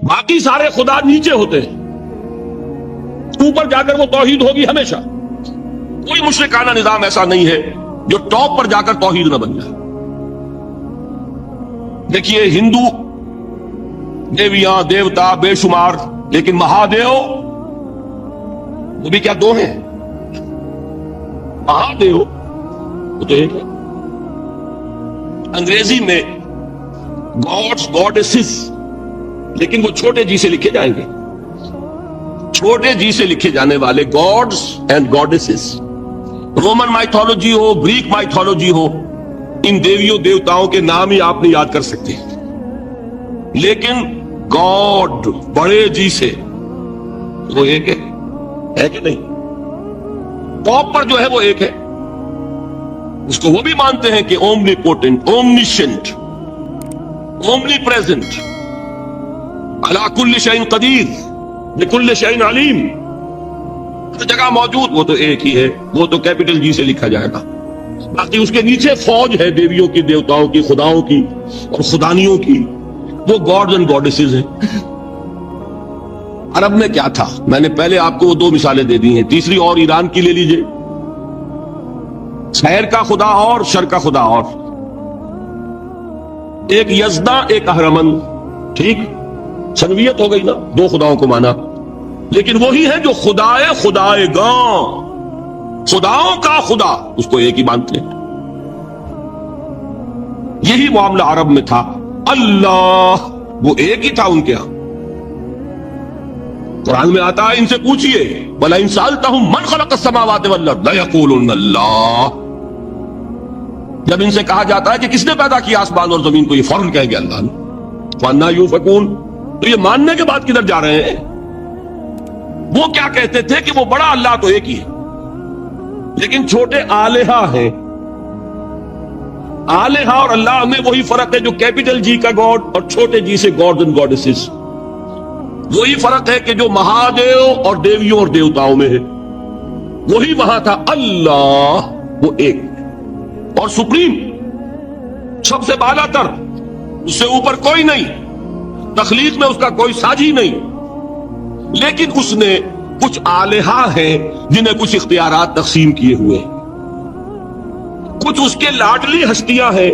باقی سارے خدا نیچے ہوتے ہیں، اوپر جا کر وہ توحید ہوگی ہمیشہ۔ کوئی مشرکانہ نظام ایسا نہیں ہے جو ٹاپ پر جا کر توحید نہ بن جائے۔ دیکھیے ہندو دیویاں دیوتا بے شمار، لیکن مہادیو وہ بھی کیا دو ہیں؟ مہادیو وہ تو ایک ہے۔ انگریزی میں گاڈز گاڈیسز، لیکن وہ چھوٹے جی سے لکھے جائیں گے، چھوٹے جی سے لکھے جانے والے gods and goddesses. Roman mythology ہو، گریک مائتھولوجی ہو، ان دیویوں دیوتاؤں کے نام ہی آپ نہیں یاد کر سکتے، لیکن گاڈ بڑے جی سے وہ ایک ہے کہ نہیں؟ ٹاپ پر جو ہے وہ ایک ہے، اس کو وہ بھی مانتے ہیں کہ اومنی پوٹنٹ، اومنیشنٹ، اومنی پریزنٹ، علی کل شیء قدیر، بکل شیء علیم، ہر جگہ موجود، وہ تو ایک ہی ہے، وہ تو کیپٹل جی سے لکھا جائے گا۔ باقی اس کے نیچے فوج ہے دیویوں کی، دیوتاؤں کی، خداؤں کی اور خدانیوں کی، وہ گاڈز اینڈ گاڈیسز ہیں۔ عرب میں کیا تھا؟ میں نے پہلے آپ کو وہ دو مثالیں دے دی ہیں، تیسری اور ایران کی لے لیجئے۔ خیر کا خدا اور شر کا خدا اور، ایک یزداں ایک اہرمن، ٹھیک، سنویت ہو گئی نا، دو خداؤں کو مانا، لیکن وہی ہے جو خدائے خدائے گاں، خداؤں کا خدا، اس کو ایک ہی مانتے ہیں۔ یہی معاملہ عرب میں تھا، اللہ وہ ایک ہی تھا ان کے ہاں۔ قرآن میں آتا ہے ان سے پوچھئے وَلَئِن سَأَلْتَهُم مَّنْ خَلَقَ السَّمَاوَاتِ وَالْأَرْضَ لَيَقُولُنَّ اللَّهُ۔ جب ان سے کہا جاتا ہے کہ کس نے پیدا کیا آسمان اور زمین کو، یہ فوراً کہیں گے اللہ نے۔ وَأَنَّىٰ يُؤْفَكُونَ، تو یہ ماننے کے بعد کدھر جا رہے ہیں؟ وہ کیا کہتے تھے کہ وہ بڑا اللہ تو ایک ہی ہے، لیکن چھوٹے آلہہ ہیں۔ آلہہ اور اللہ میں وہی فرق ہے جو کیپٹل جی کا گاڈ اور چھوٹے جی سے گاڈز اینڈ گاڈیسز، وہی فرق ہے کہ جو مہادیو اور دیویوں اور دیوتاؤں میں ہے، وہی وہاں تھا اللہ، وہ ایک اور سپریم، سب سے بالا تر، اس سے اوپر کوئی نہیں، تخلیق میں اس کا کوئی ساجی نہیں، لیکن اس نے کچھ آلہہ ہیں جنہیں کچھ اختیارات تقسیم کیے ہوئے، کچھ اس کے لاڈلی ہستیاں ہیں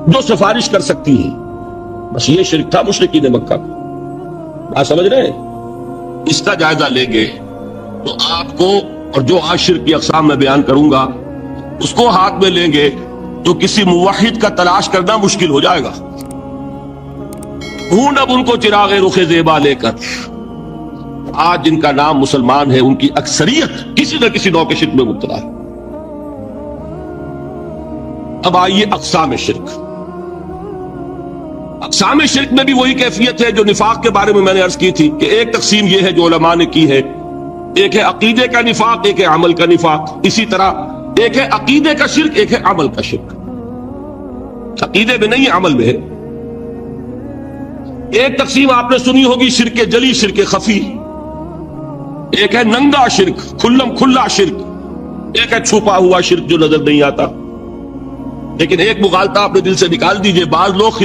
جو سفارش کر سکتی ہیں۔ بس یہ شرک تھا مشرکین مکہ کو۔ آپ سمجھ رہے ہیں؟ اس کا جائزہ لیں گے تو آپ کو، اور جو آج شرک کی اقسام میں بیان کروں گا اس کو ہاتھ میں لیں گے تو کسی موحد کا تلاش کرنا مشکل ہو جائے گا۔ ڈھونڈ اب ان کو چراغ رخ زیبا لے کر، آج جن کا نام مسلمان ہے ان کی اکثریت کسی نہ کسی نوع کے شرک میں مبتلا ہے۔ اب آئیے اقسام شرک۔ اقسام شرک میں بھی وہی کیفیت ہے جو نفاق کے بارے میں میں نے عرض کی تھی کہ ایک تقسیم یہ ہے جو علماء نے کی ہے، ایک ہے عقیدے کا نفاق، ایک ہے عمل کا نفاق۔ اسی طرح ایک ہے عقیدے کا شرک، ایک ہے عمل کا شرک۔ عقیدے میں نہیں، عمل میں ہے۔ ایک تقسیم آپ نے سنی ہوگی شرک جلی، شرک خفی، ایک ہے ننگا شرک، کھلم کھلا شرک، ایک ہے چھپا ہوا شرک جو نظر نہیں آتا۔ لیکن ایک مغالطہ اپنے دل سے نکال دیجئے، بعض لوگ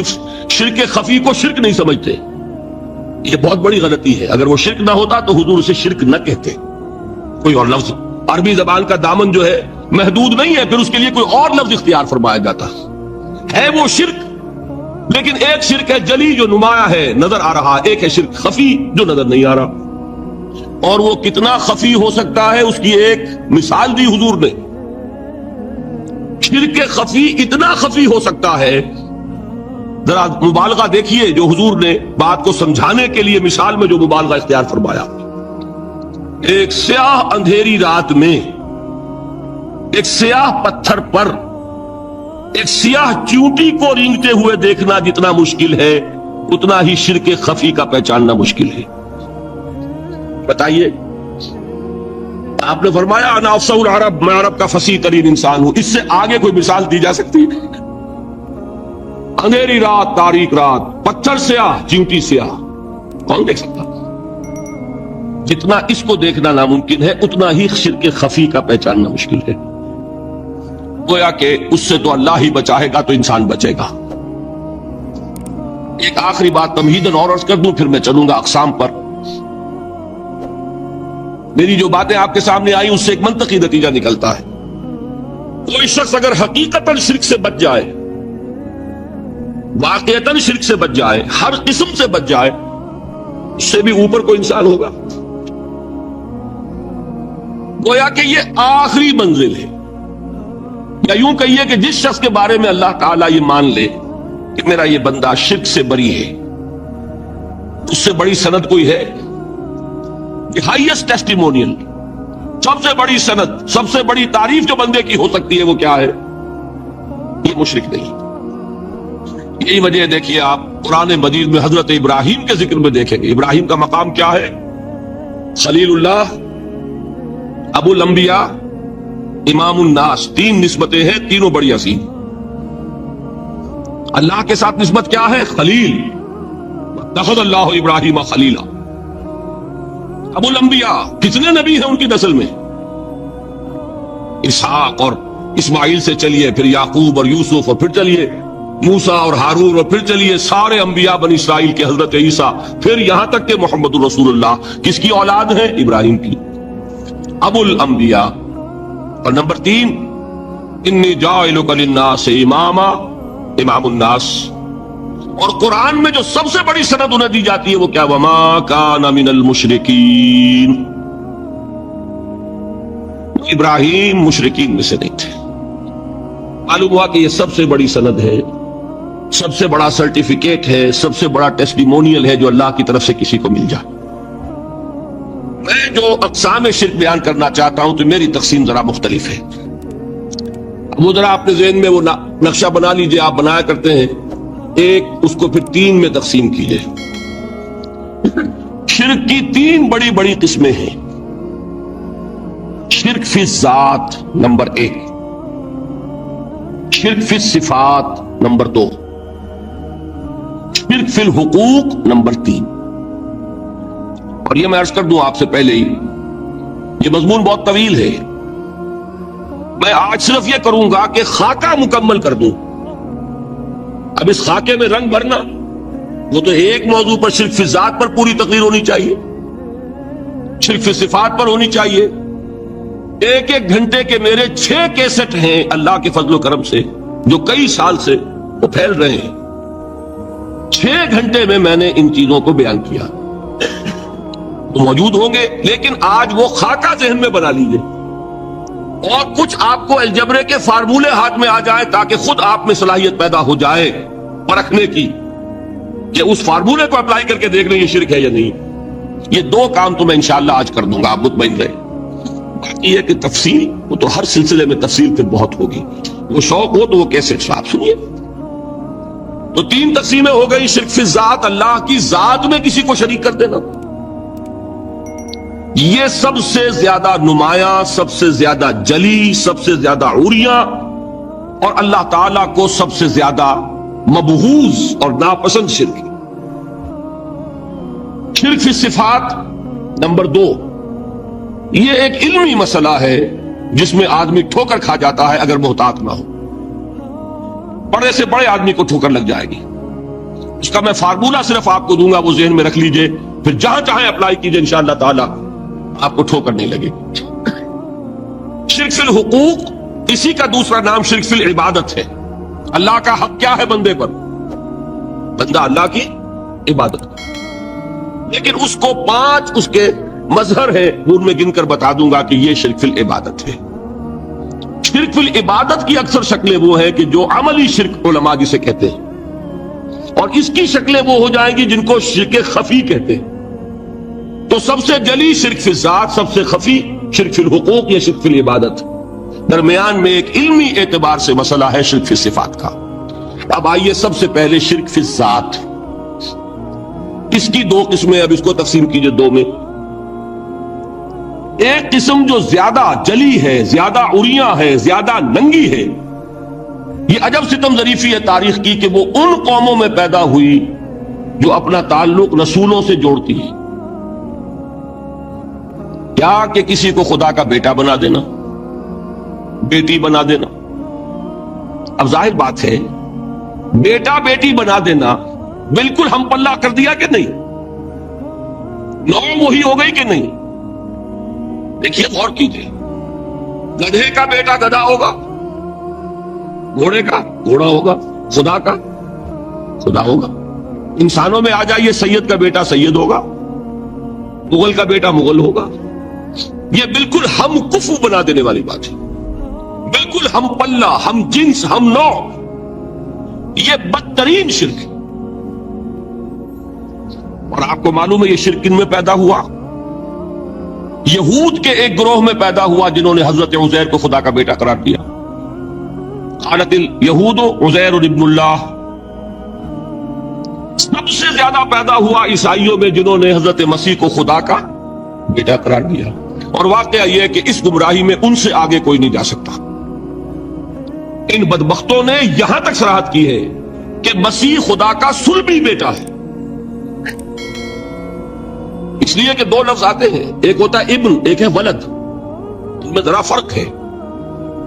شرک خفی کو شرک نہیں سمجھتے، یہ بہت بڑی غلطی ہے۔ اگر وہ شرک نہ ہوتا تو حضور اسے شرک نہ کہتے، کوئی اور لفظ، عربی زبان کا دامن جو ہے محدود نہیں ہے، پھر اس کے لیے کوئی اور لفظ اختیار فرمایا جاتا ہے وہ شرک۔ لیکن ایک شرک ہے جلی جو نمایاں ہے، نظر آ رہا، ایک ہے شرک خفی جو نظر نہیں آ رہا۔ اور وہ کتنا خفی ہو سکتا ہے اس کی ایک مثال دی حضور نے۔ شرک خفی اتنا خفی ہو سکتا ہے، ذرا مبالغہ دیکھیے جو حضور نے بات کو سمجھانے کے لیے مثال میں جو مبالغہ اختیار فرمایا۔ ایک سیاہ اندھیری رات میں ایک سیاہ پتھر پر ایک سیاہ چیونٹی کو رینگتے ہوئے دیکھنا جتنا مشکل ہے، اتنا ہی شرک خفی کا پہچاننا مشکل ہے۔ بتائیے، آپ نے فرمایا انا افصح العرب، میں عرب کا فصیح ترین انسان ہوں، اس سے آگے کوئی مثال دی جا سکتی ہے؟ اندھیری رات، تاریک رات، پتھر سیاہ، چیونٹی سیاہ، کون دیکھ سکتا؟ جتنا اس کو دیکھنا ناممکن ہے اتنا ہی شرک خفی کا پہچاننا مشکل ہے۔ گویا کہ اس سے تو اللہ ہی بچائے گا تو انسان بچے گا۔ ایک آخری بات تمہیداً اور عرض کر دوں، پھر میں چلوں گا اقسام پر. میری جو باتیں آپ کے سامنے آئی اس سے ایک منطقی نتیجہ نکلتا ہے. کوئی شخص اگر حقیقتاً شرک سے بچ جائے، واقعتاً شرک سے بچ جائے، ہر قسم سے بچ جائے، اس سے بھی اوپر کوئی انسان ہوگا. گویا کہ یہ آخری منزل ہے. یا یوں کہیے کہ جس شخص کے بارے میں اللہ تعالیٰ یہ مان لے کہ میرا یہ بندہ شرک سے بری ہے، اس سے بڑی سند کوئی ہے؟ یہ ہائیسٹ ٹیسٹیمونیل، سب سے بڑی سند، سب سے بڑی تعریف جو بندے کی ہو سکتی ہے وہ کیا ہے؟ یہ مشرک نہیں. یہی وجہ دیکھیے آپ قرآن مجید میں حضرت ابراہیم کے ذکر میں دیکھیں گے. ابراہیم کا مقام کیا ہے؟ خلیل اللہ، ابو الانبیاء، امام الناس. تین نسبتیں ہیں، تینوں بڑی عظیم. اللہ کے ساتھ نسبت کیا ہے؟ خلیل. اتخذ اللہ ابراہیم خلیلا. ابو الانبیاء، کتنے نبی ہیں ان کی نسل میں؟ اسحاق اور اسماعیل سے چلیے، پھر یعقوب اور یوسف، اور پھر چلیے موسیٰ اور ہارون، اور پھر چلیے سارے انبیاء بنی اسرائیل کے، حضرت عیسیٰ، پھر یہاں تک کہ محمد رسول اللہ کس کی اولاد ہے؟ ابراہیم کی. ابو الانبیاء. اور نمبر 3، انی جاعلک للناس اماما، امام الناس. اور قرآن میں جو سب سے بڑی سند انہیں دی جاتی ہے وہ کیا؟ وما کان من المشرکین. ابراہیم مشرکین میں سے نہیں تھے. معلوم ہوا کہ یہ سب سے بڑی سند ہے، سب سے بڑا سرٹیفکیٹ ہے، سب سے بڑا ٹیسٹیمونیل ہے جو اللہ کی طرف سے کسی کو مل جائے. میں جو اقسام شرک بیان کرنا چاہتا ہوں تو میری تقسیم ذرا مختلف ہے. وہ ذرا اپنے ذہن میں وہ نقشہ بنا لیجئے، آپ بنایا کرتے ہیں ایک، اس کو پھر 3 میں تقسیم کیجئے. شرک کی 3 بڑی بڑی قسمیں ہیں. شرک فی الذات نمبر 1، شرک فی الصفات نمبر 2، شرک فی الحقوق نمبر 3. اور یہ میں عرض کر دوں آپ سے پہلے ہی، یہ مضمون بہت طویل ہے. میں آج صرف یہ کروں گا کہ خاکہ مکمل کر دوں. اب اس خاکے میں رنگ بھرنا، وہ تو ایک موضوع پر شرک فی ذات پر پوری تقریر ہونی چاہیے، شرک فی صفات پر ہونی چاہیے. ایک ایک گھنٹے کے میرے 6 کیسٹ ہیں اللہ کے فضل و کرم سے، جو کئی سال سے وہ پھیل رہے ہیں. 6 گھنٹے میں میں نے ان چیزوں کو بیان کیا. تو موجود ہوں گے، لیکن آج وہ خاکہ ذہن میں بنا لیجئے، اور کچھ آپ کو الجبرے کے فارمولے ہاتھ میں آ جائے تاکہ خود آپ میں صلاحیت پیدا ہو جائے پرکھنے کی کہ اس فارمولے کو اپلائی کر کے دیکھ لیں یہ شرک ہے یا نہیں. یہ 2 کام تو میں انشاءاللہ آج کر دوں گا، آپ مطمئن رہے. باقی ہے کہ تفصیل، وہ تو ہر سلسلے میں تفصیل پھر بہت ہوگی. وہ شوق ہو تو وہ کیسے آپ سنیے. تو 3 تقسیمیں ہو گئی. شرک فی ذات، اللہ کی ذات میں کسی کو شریک کر دینا، یہ سب سے زیادہ نمایاں، سب سے زیادہ جلی، سب سے زیادہ عریاں، اور اللہ تعالیٰ کو سب سے زیادہ مبغوض اور ناپسند شرک. شرک فی صفات نمبر 2، یہ ایک علمی مسئلہ ہے جس میں آدمی ٹھوکر کھا جاتا ہے اگر محتاط نہ ہو. بڑے سے بڑے آدمی کو ٹھوکر لگ جائے گی. اس کا میں فارمولہ صرف آپ کو دوں گا، وہ ذہن میں رکھ لیجئے، پھر جہاں چاہیں اپلائی کیجئے، انشاءاللہ تعالی آپ کو ٹھوکر نہیں لگے. شرک فی الحقوق، اسی کا دوسرا نام شرک فی العبادت ہے. اللہ کا حق کیا ہے بندے پر؟ بندہ اللہ کی عبادت کرے، لیکن اس کو 5 اس کے مظہر ہیں، وہ ان میں گن کر بتا دوں گا کہ یہ شرک فی العبادت ہے. شرک فی العبادت کی اکثر شکلیں وہ ہیں کہ جو عملی شرک علماء جسے کہتے ہیں، اور اس کی شکلیں وہ ہو جائیں گی جن کو شرک خفی کہتے ہیں. تو سب سے جلی شرک فی ذات، سب سے خفی شرک فی الحقوق یا شرک فی العبادت. درمیان میں ایک علمی اعتبار سے مسئلہ ہے شرک فی صفات کا. اب آئیے سب سے پہلے شرک فی ذات. اس کی 2 قسمیں، اب اس کو تقسیم کیجئے 2 میں. ایک قسم جو زیادہ جلی ہے، زیادہ عریاں ہے، زیادہ ننگی ہے. یہ عجب ستم ظریفی ہے تاریخ کی کہ وہ ان قوموں میں پیدا ہوئی جو اپنا تعلق رسولوں سے جوڑتی ہے. کیا کہ کسی کو خدا کا بیٹا بنا دینا، بیٹی بنا دینا. اب ظاہر بات ہے بیٹا بیٹی بنا دینا بالکل ہم پلہ کر دیا کہ نہیں؟ نو وہی ہو گئی کہ نہیں؟ دیکھیے غور کیجیے، گدھے کا بیٹا گدھا ہوگا، گھوڑے کا گھوڑا ہوگا، خدا کا خدا ہوگا۔ انسانوں میں آ جائیے، سید کا بیٹا سید ہوگا، مغل کا بیٹا مغل ہوگا۔ یہ بالکل ہم کفو بنا دینے والی بات ہے، بالکل ہم پلہ، ہم جنس، ہم نوع۔ یہ بدترین شرک ہے۔ اور آپ کو معلوم ہے یہ شرک کن میں پیدا ہوا؟ یہود کے ایک گروہ میں پیدا ہوا جنہوں نے حضرت عزیر کو خدا کا بیٹا قرار دیا۔ قالت الیہود عزیر ابن اللہ۔ سب سے زیادہ پیدا ہوا عیسائیوں میں جنہوں نے حضرت مسیح کو خدا کا بیٹا قرار دیا۔ اور واقعہ یہ ہے کہ اس گمراہی میں ان سے آگے کوئی نہیں جا سکتا۔ ان بدبختوں نے یہاں تک صراحت کی ہے کہ مسیح خدا کا صلبی بیٹا ہے۔ اس لیے کہ دو لفظ آتے ہیں، ایک ہوتا ہے ابن، ایک ہے ولد، ان میں ذرا فرق ہے۔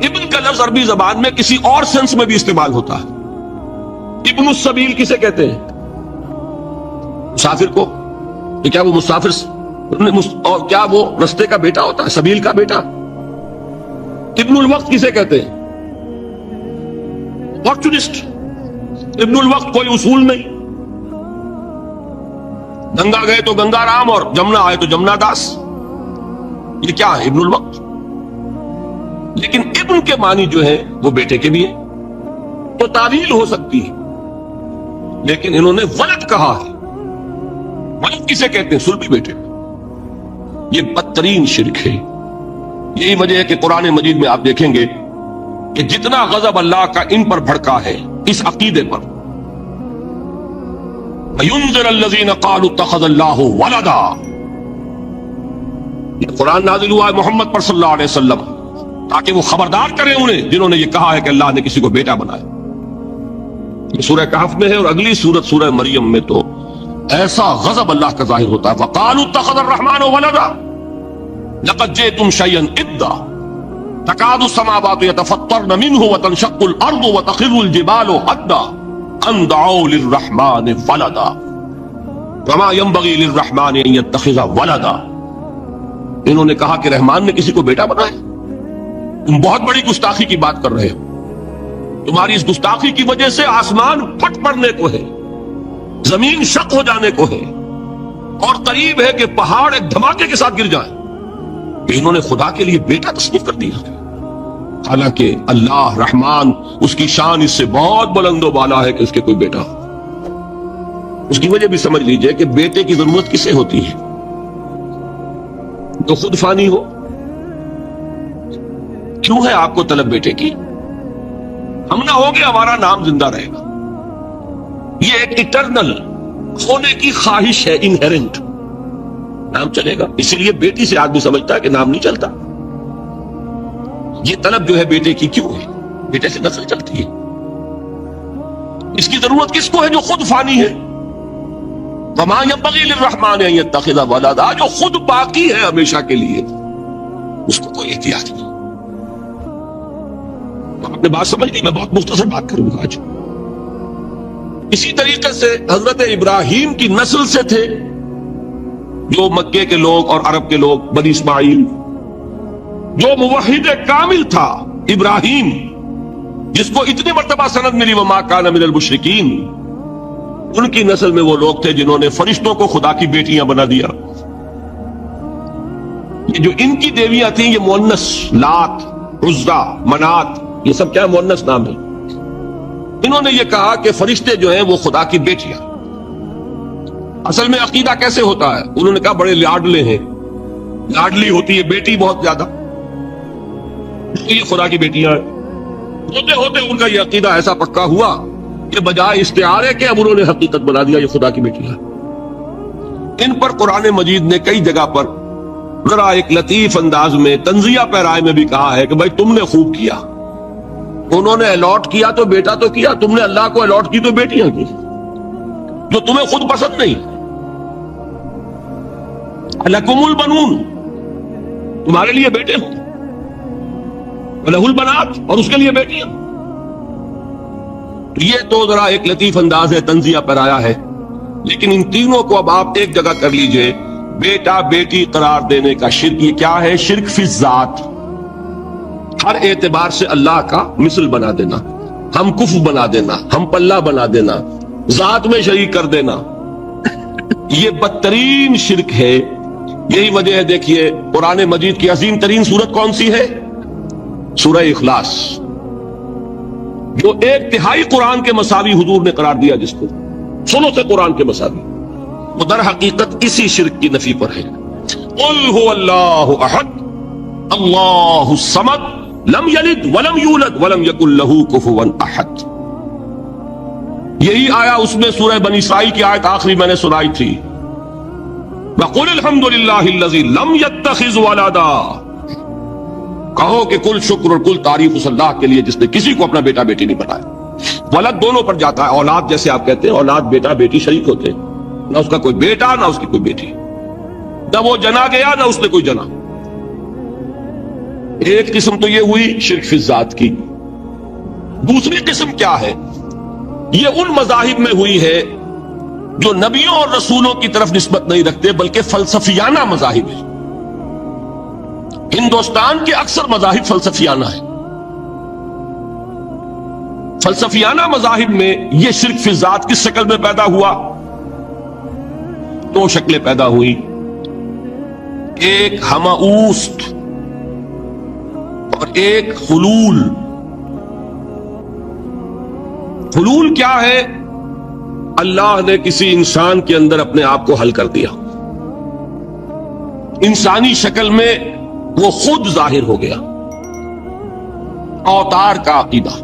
ابن کا لفظ عربی زبان میں کسی اور سینس میں بھی استعمال ہوتا ہے۔ ابن السبیل کسے کہتے ہیں؟ مسافر کو۔ کہ کیا وہ مسافر اور کیا وہ رستے کا بیٹا ہوتا ہے، سبیل کا بیٹا؟ ابن الوقت کسے کہتے ہیں؟ اپورچونسٹ۔ ابن الوقت کوئی اصول نہیں، گنگا گئے تو گنگا رام اور جمنا آئے تو جمنا داس۔ یہ کیا ہے؟ ابن الوقت۔ لیکن ابن کے معنی جو ہے وہ بیٹے کے بھی ہے، تو تعویل ہو سکتی ہے، لیکن انہوں نے ولد کہا ہے۔ ولد کسے کہتے ہیں؟ صلبی بیٹے۔ یہ بدترین شرک ہے۔ یہی وجہ ہے کہ قرآن مجید میں آپ دیکھیں گے کہ جتنا غضب اللہ کا ان پر بھڑکا ہے اس عقیدے پر، وَيُنذِرَ الَّذِينَ قَالُوا اتَّخَذَ اللَّهُ وَلَدًا۔ یہ قرآن نازل ہوا ہے محمد پر صلی اللہ علیہ وسلم تاکہ وہ خبردار کریں انہیں جنہوں نے یہ کہا ہے کہ اللہ نے کسی کو بیٹا بنایا۔ یہ سورہ کہف میں ہے، اور اگلی سورت سورہ مریم میں تو ایسا غضب اللہ کا ظاہر ہوتا ہے۔ وَقَالُوا اتَّخَذَ الرَّحْمَنُ وَلَدًا لَقَدْ جِئْتُمْ شَيْئًا إِدًّا تَكَادُ السَّمَاوَاتُ يَتَفَطَّرْنَ مِنْهُ وَتَنشَقُّ الْأَرْضُ وَتَخِرُّ الْجِبَالُ هَدًّا أَن دَعَوْا لِلرَّحْمَنِ وَلَدًا وَمَا يَنبَغِي لِلرَّحْمَنِ أَن يَتَّخِذَ وَلَدًا۔ انہوں نے کہا کہ رحمان نے کسی کو بیٹا بنایا۔ تم بہت بڑی گستاخی کی بات کر رہے ہو۔ تمہاری اس گستاخی کی وجہ سے آسمان پھٹ پڑنے کو ہے، زمین شق ہو جانے کو ہے، اور قریب ہے کہ پہاڑ ایک دھماکے کے ساتھ گر جائیں۔ کہ انہوں نے خدا کے لیے بیٹا تصنیف کر دیا، حالانکہ اللہ رحمان اس کی شان اس سے بہت بلند و بالا ہے کہ اس کے کوئی بیٹا ہو۔ اس کی وجہ بھی سمجھ لیجئے کہ بیٹے کی ضرورت کسے ہوتی ہے؟ جو خود فانی ہو۔ کیوں ہے آپ کو طلب بیٹے کی؟ ہم نہ ہوں گے ہمارا نام زندہ رہے گا۔ یہ ایک اٹرنل ہونے کی خواہش ہے، انہیرنٹ۔ نام چلے گا، اسی لیے بیٹی سے آدمی سمجھتا ہے کہ نام نہیں چلتا۔ یہ طلب جو ہے بیٹے کی کیوں ہے؟ بیٹے سے نسل چلتی ہے۔ اس کی ضرورت کس کو ہے؟ جو خود فانی ہے۔ وَمَا يَنبَغِي لِلرَّحْمَنِ أَن يَتَّخِذَ وَلَدًا، جو خود باقی ہے ہمیشہ کے لیے، اس کو کوئی احتیاط نہیں۔ آپ نے بات سمجھ لی؟ میں بہت مختصر بات کروں گا آج۔ اسی طریقے سے حضرت ابراہیم کی نسل سے تھے جو مکے کے لوگ اور عرب کے لوگ، بنی اسماعیل، جو موحد کامل تھا ابراہیم، جس کو اتنی مرتبہ سند ملی وما کان من المشرکین۔ ان کی نسل میں وہ لوگ تھے جنہوں نے فرشتوں کو خدا کی بیٹیاں بنا دیا۔ یہ جو ان کی دیویاں تھیں یہ مؤنث، لات، عزا، منات، یہ سب کیا مؤنث نام ہے۔ انہوں نے یہ کہا کہ فرشتے جو ہیں وہ خدا کی بیٹیاں۔ اصل میں عقیدہ کیسے ہوتا ہے؟ انہوں نے کہا بڑے لاڈلے ہیں، لاڈلی ہوتی ہے بیٹی بہت زیادہ، یہ خدا کی بیٹیاں ہیں۔ ہوتے ہوتے ان کا یہ عقیدہ ایسا پکا ہوا کہ بجائے استعارے کے اب انہوں نے حقیقت بنا دیا یہ خدا کی بیٹیاں۔ ان پر قرآن مجید نے کئی جگہ پر ذرا ایک لطیف انداز میں تنزیہ پیرائے میں بھی کہا ہے کہ بھائی تم نے خوب کیا، انہوں نے الاٹ کیا تو بیٹا تو کیا، تم نے اللہ کو الاٹ کی تو بیٹیاں کی، جو تمہیں خود پسند نہیں۔ لکم البنون، تمہارے لیے بیٹے ہوں، لہ البنات، اور اس کے لیے بیٹیاں۔ یہ تو ذرا ایک لطیف انداز ہے، تنزیہ پر آیا ہے، لیکن ان تینوں کو اب آپ ایک جگہ کر لیجئے. بیٹا بیٹی قرار دینے کا شرک، یہ کیا ہے؟ شرک فی الذات، ہر اعتبار سے اللہ کا مثل بنا دینا، ہم کف بنا دینا، ہم پلہ بنا دینا، ذات میں شریک کر دینا. یہ بدترین شرک ہے. یہی وجہ ہے دیکھیے قرآن مجید کی عظیم ترین سورت کون سی ہے؟ سورہ اخلاص، جو ایک تہائی قرآن کے مساوی حضور نے قرار دیا جس کو، سنو سے قرآن کے مساوی، وہ در حقیقت اسی شرک کی نفی پر ہے. قل هو اللہ احد اللہ الصمد لم یلد ولم یولد ولم یکن لہ کفوا احد. یہی آیا اس میں سورہ بنی اسرائیل کی آیت آخری میں نے سنائی تھی، وَقُلِ الْحَمْدُ لِلَّهِ الَّذِي لَمْ يَتَّخِذْ وَلَدًا. کہو کہ کل شکر اور کل تعریف اس اللہ کے لیے جس نے کسی کو اپنا بیٹا بیٹی نہیں بنایا. ولد دونوں پر جاتا ہے، اولاد جیسے آپ کہتے ہیں، اولاد بیٹا بیٹی شریک ہوتے ہیں، نہ اس کا کوئی بیٹا نہ اس کی کوئی بیٹی، نہ وہ جنا گیا نہ اس نے کوئی جنا. ایک قسم تو یہ ہوئی شرک فی الذات کی. دوسری قسم کیا ہے؟ یہ ان مذاہب میں ہوئی ہے جو نبیوں اور رسولوں کی طرف نسبت نہیں رکھتے بلکہ فلسفیانہ مذاہب ہیں. ہندوستان کے اکثر مذاہب فلسفیانہ ہیں. فلسفیانہ مذاہب میں یہ شرک فی الذات کس شکل میں پیدا ہوا؟ دو شکلیں پیدا ہوئی. ایک ہماؤست اور ایک حلول. حلول کیا ہے؟ اللہ نے کسی انسان کے اندر اپنے آپ کو حل کر دیا، انسانی شکل میں وہ خود ظاہر ہو گیا. اوتار کا عقیدہ،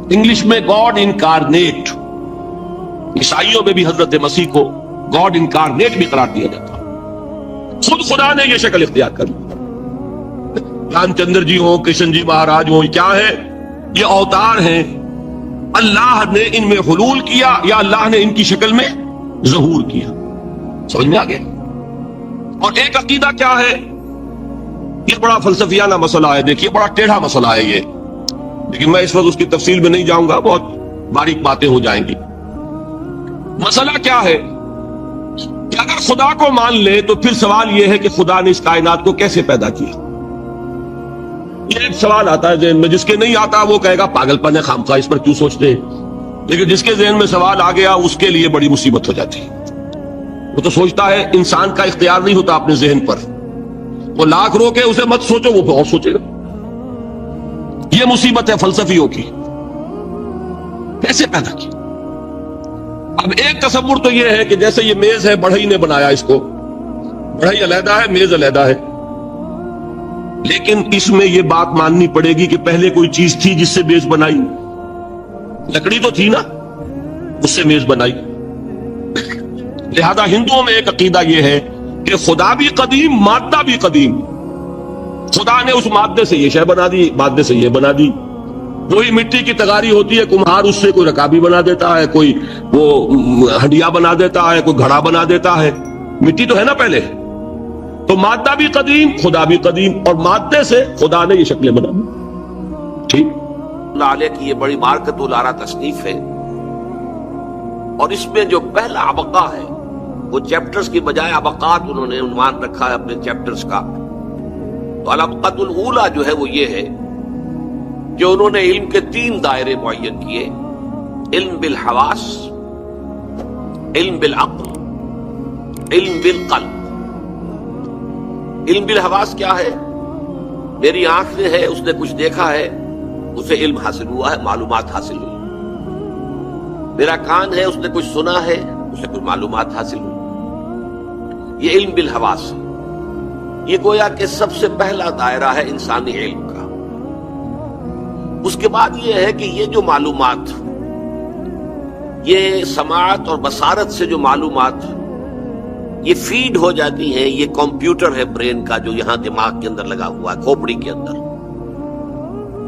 انگلش میں گاڈ انکارنیٹ. عیسائیوں میں بھی حضرت مسیح کو گاڈ انکارنیٹ بھی قرار دیا جاتا، خود خدا نے یہ شکل اختیار کر لی. رام چندر جی ہوں، کرشن جی مہاراج ہوں، کیا ہے؟ یہ اوتار ہیں. اللہ نے ان میں حلول کیا یا اللہ نے ان کی شکل میں ظہور کیا. سمجھ میں آ گیا؟ اور ایک عقیدہ کیا ہے؟ یہ بڑا فلسفیانہ مسئلہ ہے، دیکھیے بڑا ٹیڑھا مسئلہ ہے یہ، لیکن میں اس وقت اس کی تفصیل میں نہیں جاؤں گا، بہت باریک باتیں ہو جائیں گی. مسئلہ کیا ہے کہ اگر خدا کو مان لے تو پھر سوال یہ ہے کہ خدا نے اس کائنات کو کیسے پیدا کیا. یہ ایک سوال آتا ہے ذہن میں، جس کے نہیں آتا وہ کہے گا پاگل پن ہے، خامخواہ اس پر کیوں سوچتے ہیں. لیکن جس کے ذہن میں سوال آ گیا اس کے لیے بڑی مصیبت ہو جاتی. وہ تو سوچتا ہے، انسان کا اختیار نہیں ہوتا اپنے ذہن پر. وہ لاکھ روکے اسے مت سوچو، وہ بہت سوچے گا. یہ مصیبت ہے فلسفیوں کی. کیسے پیدا کی؟ اب ایک تصور تو یہ ہے کہ جیسے یہ میز ہے، بڑھئی نے بنایا اس کو، بڑھئی علیحدہ ہے، میز علیحدہ ہے. لیکن اس میں یہ بات ماننی پڑے گی کہ پہلے کوئی چیز تھی جس سے میز بنائی. لکڑی تو تھی نا، اس سے میز بنائی. لہذا ہندوؤں میں ایک عقیدہ یہ ہے کہ خدا بھی قدیم، مادہ بھی قدیم. خدا نے اس مادے سے یہ شے بنا دی، مادے سے یہ بنا دی. وہی مٹی کی تغاری ہوتی ہے، کمہار اس سے کوئی رکابی بنا دیتا ہے، کوئی وہ ہڈیا بنا دیتا ہے، کوئی گھڑا بنا دیتا ہے. مٹی تو ہے نا پہلے. تو مادہ بھی قدیم، خدا بھی قدیم، اور مادے سے خدا نے یہ شکلیں بنا دی. ٹھیک. اللہ علیہ کی یہ بڑی مارکت الارا تصنیف ہے، اور اس میں جو پہلا ابقہ ہے وہ چیپٹرز کی بجائے ابقات انہوں نے عنوان رکھا ہے اپنے چیپٹرز کا. تو الابقۃ الاولیٰ جو ہے وہ یہ ہے کہ انہوں نے علم کے 3 دائرے معین کیے: علم بالحواس، علم بالعقل، علم بالقلب. علم بالحواس کیا ہے؟ میری آنکھ نے ہے، اس نے کچھ دیکھا ہے، اسے علم حاصل ہوا ہے، معلومات حاصل ہوئی. میرا کان ہے، اس نے کچھ سنا ہے، اسے کچھ معلومات حاصل ہوئی. یہ علم بالحواس. یہ گویا کہ سب سے پہلا دائرہ ہے انسانی علم کا. اس کے بعد یہ ہے کہ یہ جو معلومات، یہ سماعت اور بصارت سے جو معلومات یہ فیڈ ہو جاتی ہیں، یہ کمپیوٹر ہے برین کا جو یہاں دماغ کے اندر لگا ہوا ہے، کھوپڑی کے اندر.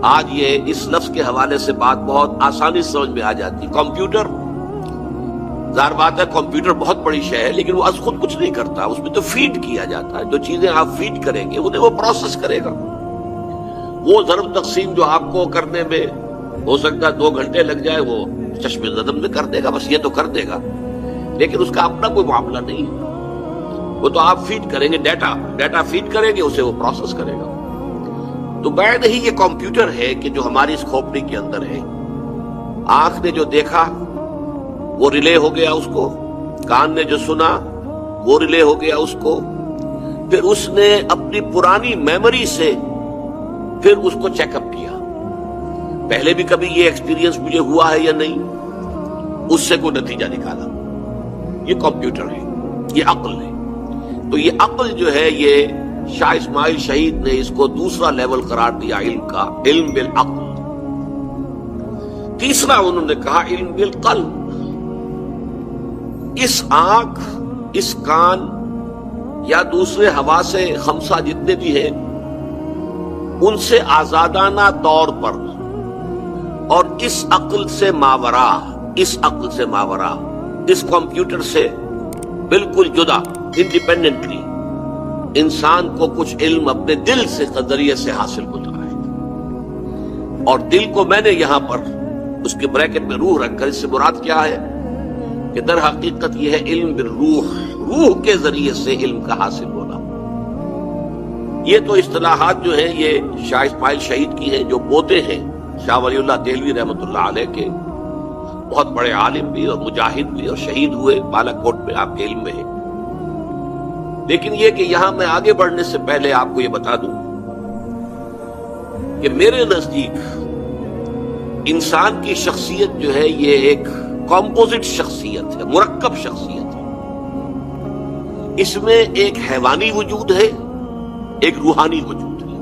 آج یہ اس لفظ کے حوالے سے بات بہت آسانی سے سمجھ میں آ جاتی. کمپیوٹر، ظاہر بات ہے کمپیوٹر بہت بڑی شے ہے، لیکن وہ از خود کچھ نہیں کرتا، اس میں تو فیڈ کیا جاتا ہے. جو چیزیں آپ فیڈ کریں گے انہیں وہ پروسیس کرے گا. وہ ضرب تقسیم جو آپ کو کرنے میں ہو سکتا ہے 2 گھنٹے لگ جائے، وہ چشم زدم میں کر دے گا، بس یہ تو کر دے گا. لیکن اس کا اپنا کوئی معاملہ نہیں ہے. وہ تو آپ فیڈ کریں گے ڈیٹا فیڈ کریں گے، اسے وہ پروسیس کرے گا. تو بعد ہی یہ کمپیوٹر ہے کہ جو ہماری اس کھوپڑی کے اندر ہے. آنکھ نے جو دیکھا وہ ریلے ہو گیا اس کو، کان نے جو سنا وہ ریلے ہو گیا اس کو، پھر اس نے اپنی پرانی میموری سے پھر اس کو چیک اپ کیا. پہلے بھی کبھی یہ ایکسپیرینس مجھے ہوا ہے یا نہیں، اس سے کوئی نتیجہ نکالا. یہ کمپیوٹر ہے، یہ عقل ہے. تو یہ عقل جو ہے، یہ شاہ اسماعیل شہید نے اس کو دوسرا لیول قرار دیا علم کا، علم بالعقل. تیسرا انہوں نے کہا علم بالقلب. اس آنکھ، اس کان یا دوسرے حواس خمسہ جتنے بھی ہیں، ان سے آزادانہ طور پر اور اس عقل سے ماورا، اس عقل سے ماورا، اس کمپیوٹر سے بالکل جدا، انڈیپینڈنٹلی انسان کو کچھ علم اپنے دل سے ذریعے سے حاصل ہوتا ہے. اور دل کو میں نے یہاں پر اس کے بریکٹ میں روح رکھ کر، اس سے مراد کیا ہے کہ در حقیقت یہ ہے علم بالروح، روح کے ذریعے سے علم کا حاصل ہونا. یہ تو اصطلاحات جو ہیں یہ شاہ اسماعیل شہید کی ہیں، جو پوتے ہیں شاہ ولی اللہ دہلوی رحمۃ اللہ علیہ کے. بہت بڑے عالم بھی اور مجاہد بھی، اور شہید ہوئے بالا کوٹ میں، آپ کے علم میں ہے. لیکن یہ کہ یہاں میں آگے بڑھنے سے پہلے آپ کو یہ بتا دوں کہ میرے نزدیک انسان کی شخصیت جو ہے یہ ایک کمپوزٹ شخصیت ہے، مرکب شخصیت ہے. اس میں ایک حیوانی وجود ہے، ایک روحانی وجود ہے.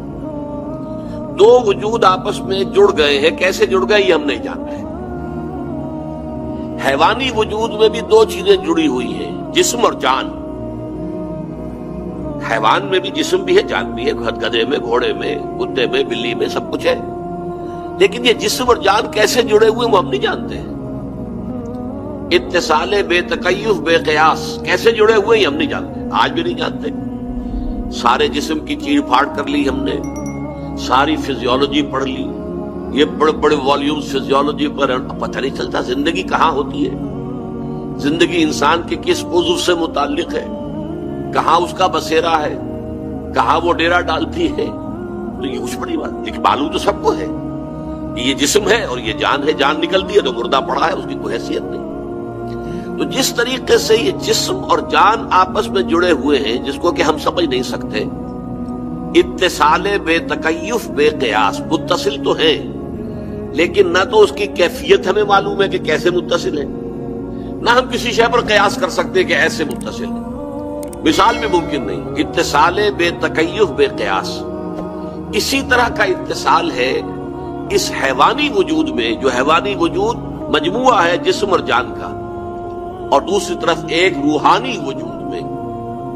دو وجود آپس میں جڑ گئے ہیں. کیسے جڑ گئے یہ ہم نہیں جانتے. حیوانی وجود میں بھی دو چیزیں جڑی ہوئی ہیں، جسم اور جان. حیوان میں بھی جسم بھی ہے، جان بھی ہے. گدھے میں، گھوڑے میں، کتے میں، بلی میں سب کچھ ہے. لیکن یہ جسم اور جان کیسے جڑے ہوئے وہ ہم نہیں جانتے. اتصال بے تکیف بے قیاس کیسے جڑے ہوئے یہ ہم نہیں جانتے، آج بھی نہیں جانتے. سارے جسم کی چیڑ پھاڑ کر لی ہم نے، ساری فزیولوجی پڑھ لی، یہ بڑے بڑے والیوم فزیولوجی پر، پتہ نہیں چلتا زندگی کہاں ہوتی ہے، زندگی انسان کے کس عضو سے متعلق ہے، کہاں اس کا بسیرا ہے، کہاں وہ ڈیرا ڈالتی ہے. تو یہ کچھ بڑی بات، لیکن معلوم تو سب کو ہے کہ یہ جسم ہے اور یہ جان ہے. جان نکلتی ہے تو مردہ پڑا ہے، اس کی کوئی حیثیت نہیں. تو جس طریقے سے یہ جسم اور جان آپس میں جڑے ہوئے ہیں، جس کو کہ ہم سمجھ نہیں سکتے، اتصال بے تکیف بے قیاس، متصل تو ہیں لیکن نہ تو اس کی کیفیت ہمیں معلوم ہے کہ کیسے متصل ہے، نہ ہم کسی شے پر قیاس کر سکتے کہ ایسے متصل ہے. مثال بھی ممکن نہیں. اتصال بے تکیف بے قیاس. اسی طرح کا اتصال ہے اس حیوانی وجود میں، جو حیوانی وجود مجموعہ ہے جسم اور جان کا، اور دوسری طرف ایک روحانی وجود میں،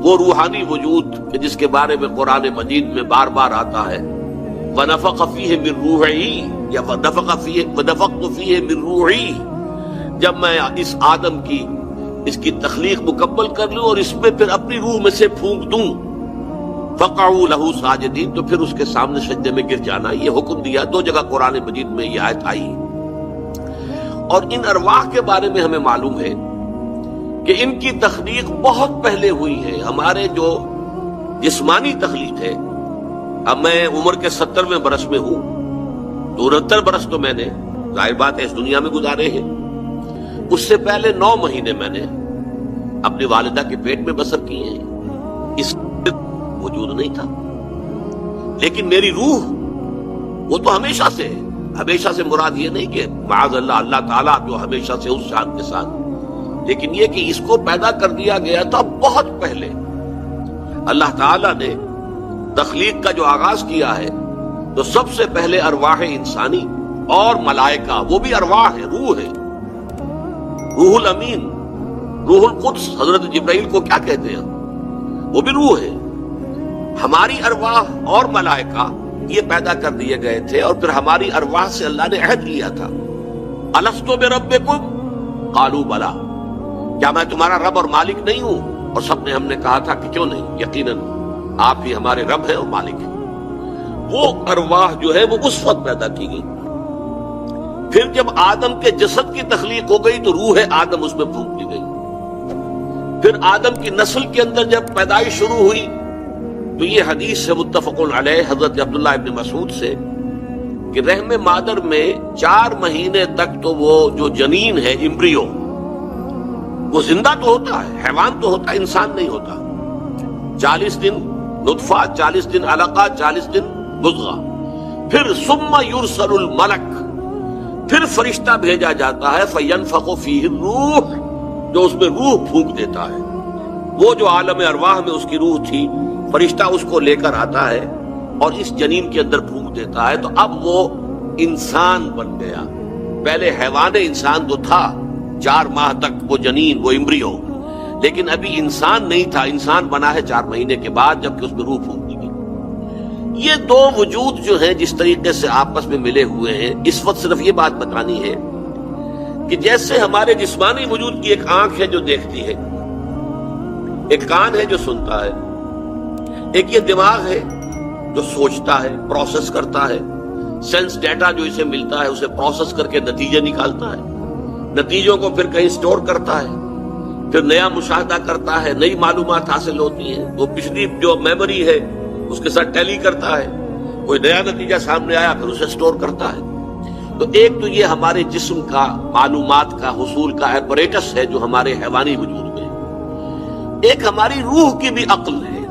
وہ روحانی وجود کہ جس کے بارے میں قرآن مجید میں بار بار آتا ہے وَنَفَخَ فِيهِ مِن رُوحِهِ، یا وَنَفَخَ فِيهِ مِن رُوحِهِ. جب میں اس آدم کی، اس کی تخلیق مکمل کر لوں اور اس میں پھر اپنی روح میں سے پھونک دوں، فَقَعُوا لَهُ سَاجِدِينَ، تو پھر اس کے سامنے سجدے میں گر جانا. یہ حکم دیا. دو جگہ قرآن مجید میں یہ آیت آئی. اور ان ارواح کے بارے میں ہمیں معلوم ہے کہ ان کی تخلیق بہت پہلے ہوئی ہے. ہمارے جو جسمانی تخلیق ہے، اب میں عمر کے 70ویں برس میں ہوں، 69 برس تو میں نے ظاہر بات ہے اس دنیا میں گزارے ہیں. اس سے پہلے 9 مہینے میں نے اپنی والدہ کے پیٹ میں بسر کیے ہیں. اس وجود نہیں تھا، لیکن میری روح وہ تو ہمیشہ سے ہے. ہمیشہ سے مراد یہ نہیں کہ معاذ اللہ، اللہ تعالیٰ جو ہمیشہ سے اس شان کے ساتھ، لیکن یہ کہ اس کو پیدا کر دیا گیا تھا بہت پہلے. اللہ تعالیٰ نے تخلیق کا جو آغاز کیا ہے تو سب سے پہلے ارواح انسانی اور ملائکہ، وہ بھی ارواح ہے، روح ہے. روح الامین، روح القدس، حضرت جبرائیل کو کیا کہتے ہیں، وہ بھی روح ہے. ہماری ارواح اور ملائکہ یہ پیدا کر دیے گئے تھے، اور پھر ہماری ارواح سے اللہ نے عہد لیا تھا الستو بربکم قالوا بلا، کیا میں تمہارا رب اور مالک نہیں ہوں؟ اور سب نے ہم نے کہا تھا کہ کیوں نہیں، یقیناً آپ ہی ہمارے رب ہیں اور مالک ہیں. وہ ارواح جو ہے وہ اس وقت پیدا کی گئی. پھر جب آدم کے جسد کی تخلیق ہو گئی تو روح آدم اس میں پھونک دی گئی. پھر آدم کی نسل کے اندر جب پیدائش شروع ہوئی تو یہ حدیث سے متفق علیہ حضرت عبداللہ ابن مسعود سے کہ رحم مادر میں 4 مہینے تک تو وہ جو جنین ہے امبریو وہ زندہ تو ہوتا ہے، حیوان تو ہوتا ہے، انسان نہیں ہوتا. 40 دن نطفہ، 40 دن علقہ، 40 دن مضغہ، پھر ثم یرسل الملک، پھر فرشتہ بھیجا جاتا ہے فینفخ فیہ الروح، جو اس میں روح پھونک دیتا ہے. وہ جو عالم ارواح میں اس کی روح تھی، فرشتہ اس کو لے کر آتا ہے اور اس جنین کے اندر پھونک دیتا ہے، تو اب وہ انسان بن گیا. پہلے حیوان انسان تو تھا 4 ماہ تک، وہ جنین، وہ امبریو، لیکن ابھی انسان نہیں تھا. انسان بنا ہے 4 مہینے کے بعد، جبکہ اس میں روح پھونک دی گئی. یہ 2 وجود جو ہیں جس طریقے سے آپس میں ملے ہوئے ہیں، اس وقت صرف یہ بات بتانی ہے کہ جیسے ہمارے جسمانی وجود کی ایک آنکھ ہے جو دیکھتی ہے، ایک کان ہے جو سنتا ہے، ایک یہ دماغ ہے جو سوچتا ہے، پروسیس کرتا ہے، سینس ڈیٹا جو اسے ملتا ہے اسے پروسیس کر کے نتیجے نکالتا ہے، نتیجوں کو پھر کہیں سٹور کرتا ہے، پھر نیا مشاہدہ کرتا ہے، نئی معلومات حاصل ہوتی ہیں، وہ پچھلی جو میموری ہے اس کے ساتھ ٹیلی کرتا ہے، کوئی نیا نتیجہ سامنے آیا پھر اسے سٹور کرتا ہے. تو ایک تو یہ ہمارے جسم کا معلومات کا حصول کا ایپریٹس ہے جو ہمارے حیوانی وجود میں ہے. ایک ہماری روح کی بھی عقل ہے،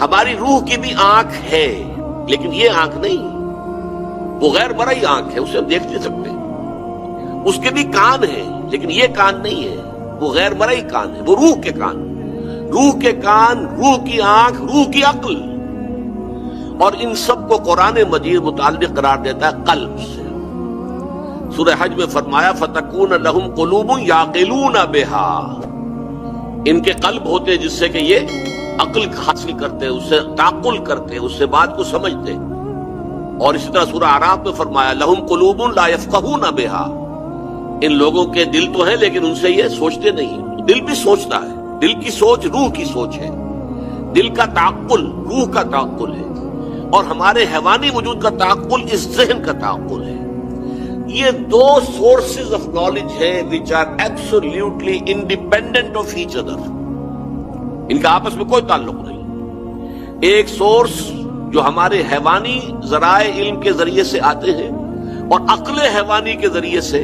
ہماری روح کی بھی آنکھ ہے، لیکن یہ آنکھ نہیں، وہ غیر مرئی آنکھ ہے، اسے ہم دیکھ نہیں سکتے. اس کے بھی کان ہیں لیکن یہ کان نہیں ہے، وہ غیر مرئی کان ہے، وہ روح کے کان، روح کے کان، روح کی آنکھ، روح کی عقل. اور ان سب کو قرآن مجید متعلق قرار دیتا ہے قلب سے. سورہ حج میں فرمایا فَتَكُونَ لَهُمْ قُلُوبٌ يَعْقِلُونَ بِهَا، ان کے قلب ہوتے جس سے کہ یہ عقل حاصل کرتے، اس سے تعقل کرتے، اس سے بات کو سمجھتے. اور اسی طرح سورہ اعراف میں فرمایا لَهُمْ قُلُوبٌ لَا يَفْقَهُونَ بِهَا، ان لوگوں کے دل تو ہیں لیکن ان سے یہ سوچتے نہیں. دل بھی سوچتا ہے، دل کی سوچ روح کی سوچ ہے، دل کا تعقل روح کا تعقل ہے، اور ہمارے حیوانی وجود کا تعقل اس ذہن کا تعقل ہے. یہ 2 سورسز آف نالج ہیں which are absolutely independent of each other. ان کا آپس میں کوئی تعلق نہیں. ایک سورس جو ہمارے حیوانی ذرائع علم کے ذریعے سے آتے ہیں اور عقل حیوانی کے ذریعے سے